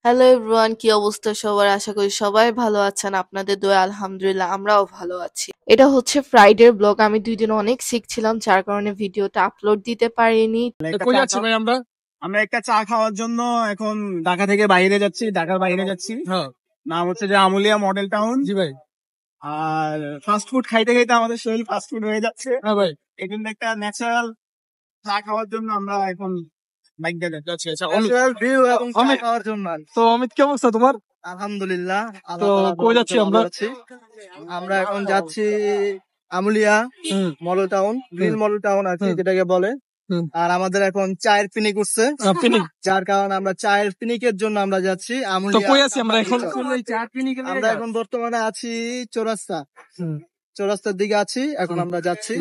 Hello everyone, কি অবস্থা সবার? আশা করি সবাই ভালো আছেন। আপনাদের দোয়া আলহামদুলিল্লাহ আমরাও ভালো আছি। এটা হচ্ছে ফ্রাইডের ব্লগ। আমি 2 দিন অনেক সিক ছিলাম, যার কারণে ভিডিওটা আপলোড দিতে পারিনি। কই যাচ্ছি ভাই আমরা? আমরা একটা চা খাওয়ার জন্য এখন ঢাকা থেকে বাইরে যাচ্ছি, ঢাকার বাইরে যাচ্ছি। নাম হচ্ছে যে আমুলিয়া মডেল টাউন। জি ভাই। আর ফাস্ট ফুড খাইতে খাইতে আমাদের শরীর ফাস্ট ফুড হয়ে যাচ্ছে। হ্যাঁ ভাই। এই জন্য একটা ন্যাচারাল চা খাওয়ার জন্য আমরা এখন বাইক দিয়ে যাচ্ছি। ন্যাচারাল ভিউ এবং চা খাওয়ার জন্য। তো অমিত, কি অবস্থা তোমার? আলহামদুলিল্লাহ। তো কই যাচ্ছি আমরা? আমরা এখন যাচ্ছি Amulia model town, green model town আর কি যেটাকে বলে। আর আমাদের এখন চায়ের পিনিক উঠছে, যার কারণে আমরা চায়ের পিনিকের জন্য আমরা যাচ্ছি তো কই আছি আমরা এখন? আমরা এখন বর্তমানে আছি চৌরাস্তার দিকে আছি, এখন আমরা যাচ্ছি।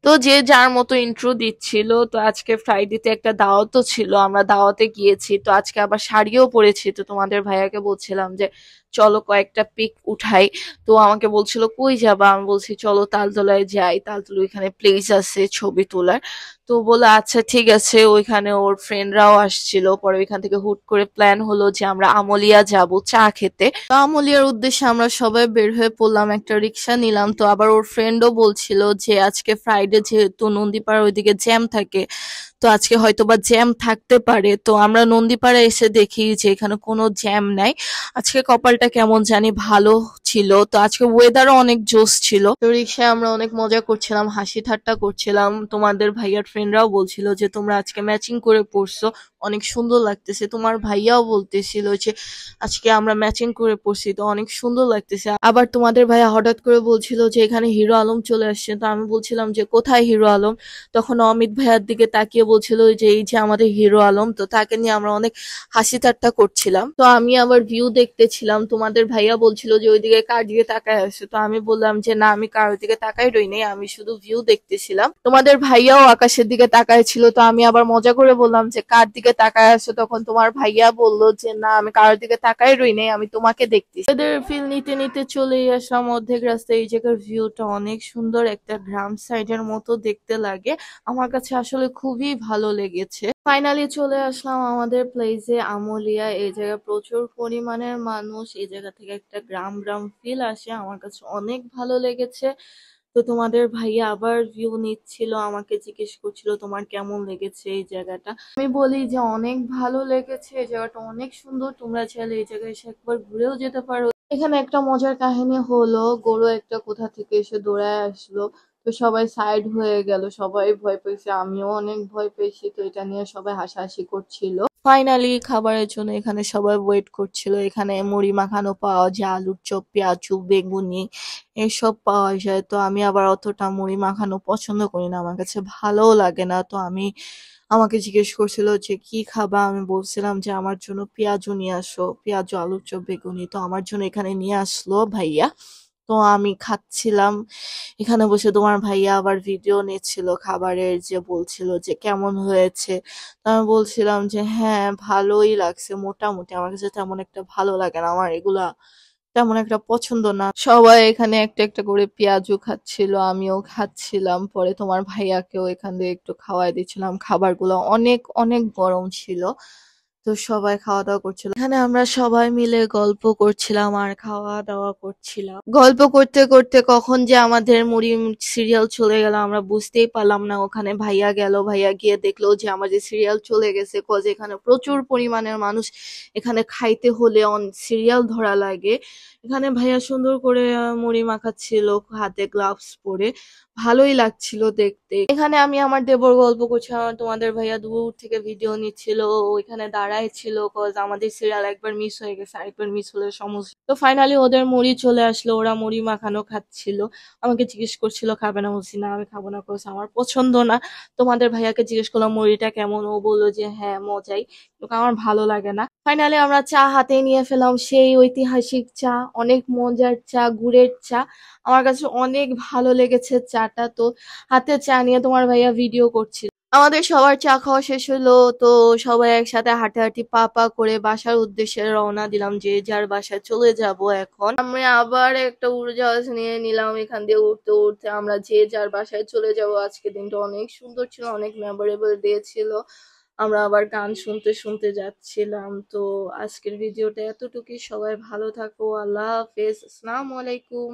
তো যে যার মতো ইন্ট্রো দিচ্ছিল। তো আজকে ফ্রাইডেতে একটা দাওয়াতও ছিল, আমরা দাওয়াতে গিয়েছি। তো আজকে আবার শাড়িও পরেছি। তো তোমাদের ভাইয়াকে বলছিলাম যে চলো কয়েকটা পিক উঠাই। তো আমাকে বলছিল কই যাবা, আমি বলছি চলো তালতলায় যাই, তালতলা ওইখানে প্লেস আছে ছবি তোলার। তো বলে আচ্ছা ঠিক আছে। ওইখানে ওর ফ্রেন্ডরাও আসছিল, পরে ওইখান থেকে হুট করে প্ল্যান হলো যে আমরা আমলিয়া যাব চা খেতে। তো আমলিয়ার উদ্দেশ্যে আমরা সবাই বের হয়ে পড়লাম, একটা রিক্সা নিলাম। তো আবার ওর ফ্রেন্ডও বলছিল যে আজকে ফ্রাইডে যেহেতু নন্দীপাড়া ওইদিকে জ্যাম থাকে, তো আজকে হয়তোবা জ্যাম থাকতে পারে। তো আমরা নন্দীপাড়া এসে দেখি যে এখানে কোনো জ্যাম নাই। আজকে কপালটা কেমন জানি ভালো ছিল। তো আজকে ওয়েদারও অনেক জোস ছিল। তো রিক্সায় আমরা অনেক মজা করছিলাম, হাসি ঠাট্টা করছিলাম। তোমাদের ভাইয়ার ফ্রেন্ডরাও বলছিল যে তোমরা আজকে ম্যাচিং করে পড়ছো, অনেক সুন্দর লাগতেছে। তোমার ভাইয়াও বলতেছিল যে আজকে আমরা ম্যাচিং করে পড়ছি, তো অনেক সুন্দর লাগতেছে। আবার তোমাদের ভাইয়া হঠাৎ করে বলছিল যে এখানে হিরো আলম চলে আসছে। তো আমি বলছিলাম যে কোথায় হিরো আলম? তখন অমিত ভাইয়ার দিকে তাকিয়ে বলছিল যে এই যে আমাদের হিরো আলম। তো তাকে নিয়ে আমরা অনেক হাসি ঠাট্টা করছিলাম। তো আমি আবার ভিউ দেখতেছিলাম। তোমাদের ভাইয়া বলছিল যে ওইদিকে কার দিকে তাকায় আছে। তো আমি বললাম যে না, আমি কারোর দিকে তাকাই রই নাই, আমি শুধু ভিউ দেখতেছিলাম। তোমাদের ভাইয়াও আকাশের দিকে তাকায় ছিল। তো আমি আবার মজা করে বললাম যে কার দিকে তাকায় আছো? তখন তোমার ভাইয়া বলল যে না, আমি কারোর দিকে তাকাই রই নাই, আমি তোমাকে দেখতেছি। এদের ফিল নিতে নিতে চলেই আসলাম অর্ধেক রাস্তায়। এই জায়গার ভিউটা অনেক সুন্দর, একটা গ্রাম সাইডের মতো দেখতে লাগে। আমার কাছে আসলে খুবই ভালো লেগেছে। ফাইনালি চলে আসলাম আমাদের প্লেসে আমলিয়া। এই জায়গায় প্রচুর পরিমাণের মানুষ। এই জায়গা থেকে একটা গ্রাম গ্রাম ফিল আসে, আমার কাছে অনেক ভালো লেগেছে। তো তোমাদের ভাইয়া আবার ভিউ নিচ্ছিল, আমাকে জিজ্ঞেস করছিল তোমার কেমন লেগেছে এই জায়গাটা। আমি বলি যে অনেক ভালো লেগেছে, এই জায়গাটা অনেক সুন্দর, তোমরা চাইলে এই জায়গায় এসে একবার ঘুরেও যেতে পারো। এখানে একটা মজার কাহিনী হলো, গরু একটা কোথা থেকে এসে দৌড়ায় আসলো। তো সবাই সাইড হয়ে গেল, সবাই ভয় পেয়েছে, আমিও অনেক ভয় পেয়েছি। তো এটা নিয়ে সবাই হাসাহাসি করছিল। ফাইনালি খাবারের জন্য এখানে সবাই ওয়েট করছিল। এখানে মুড়ি মাখানো পাওয়া যায়, আলুর চপ, পেঁয়াজু, বেগুনি এসব পাওয়া যায়। তো আমি আবার অতটা মুড়ি মাখানো পছন্দ করি না, আমার কাছে ভালোও লাগে না। তো আমাকে জিজ্ঞেস করছিল যে কি খাবা, আমি বলছিলাম যে আমার জন্য পেঁয়াজু নিয়ে আসো, পেঁয়াজু, আলুর চপ, বেগুনি। তো আমার জন্য এখানে নিয়ে আসলো ভাইয়া। তো আমি খাচ্ছিলাম এখানে বসে। তোমার ভাইয়া আবার ভিডিও নিচ্ছিল খাবারের, যে বলছিল যে কেমন হয়েছে। তো আমি বলছিলাম যে হ্যাঁ ভালোই লাগছে মোটামুটি, আমার কাছে তেমন একটা ভালো লাগে না, আমার এগুলা তেমন একটা পছন্দ না। সবাই এখানে একটা একটা করে পেঁয়াজু খাচ্ছিল, আমিও খাচ্ছিলাম। পরে তোমার ভাইয়াকেও এখান থেকে একটু খাওয়াই দিচ্ছিলাম। খাবারগুলো অনেক অনেক গরম ছিল। তো সবাই খাওয়া দাওয়া করছিল। এখানে আমরা সবাই মিলে গল্প করছিলাম আর খাওয়া দাওয়া করছিলাম। গল্প করতে করতে কখন যে আমাদের মুড়ি সিরিয়াল চলে গেল আমরা বুঝতেই পারলাম না। ওখানে ভাইয়া গেল, ভাইয়া গিয়ে দেখলো যে আমাদের সিরিয়াল চলে গেছে। কজ এখানে প্রচুর পরিমাণের মানুষ, এখানে খাইতে হলে সিরিয়াল ধরা লাগে। এখানে ভাইয়া সুন্দর করে মুড়ি মাখাচ্ছিল হাতে গ্লাভস পরে, ভালোই লাগছিল দেখতে। এখানে আমি আমার দেবর গল্প করছিলাম, আর তোমাদের ভাইয়া দূর থেকে ভিডিও নিচ্ছিল। ওইখানে দাঁড়ায় ছিল, কজ আমাদের সিরিয়াল একবার মিস হয়ে গেছে, আরেকবার মিস হলে সমস্যা। তো ফাইনালি ওদের মুড়ি চলে আসলো, ওরা মুড়ি মাখানো খাচ্ছিল। আমাকে জিজ্ঞেস করছিল খাবে না, বলছি না আমি খাবো না, কজ আমার পছন্দ না। তোমাদের ভাইয়াকে জিজ্ঞেস করলাম মুড়িটা কেমন, ও বললো যে হ্যাঁ মজাই, কিন্তু আমার ভালো লাগে না। ফাইনালি আমরা চা হাতে নিয়ে ফেলাম, সেই ঐতিহাসিক চা, অনেক মজার চা, গুড়ের চা। আমার কাছে অনেক ভালো লেগেছে চাটা। তো হাতে চা নিয়ে তোমার ভাইয়া ভিডিও করছিল। আমাদের সবার চা খাওয়া শেষ হলো। তো সবাই একসাথে হাঁটাহাঁটি পা পা করে বাসার উদ্দেশ্যে রওনা দিলাম, যে যার বাসায় চলে যাব। এখন আমি আবার একটা উড়োজাহাজ নিয়ে নিলাম, এখান দিয়ে উঠতে উঠতে আমরা যে যার বাসায় চলে যাব। আজকে দিনটা অনেক সুন্দর ছিল, অনেক মেমোরেবল ডে ছিল। আমরা আবার গান শুনতে শুনতে যাচ্ছিলাম। তো আজকের ভিডিওটা এতটুকুই। সবাই ভালো থাকো। আল্লাহ হাফেজ। আসসালামু আলাইকুম।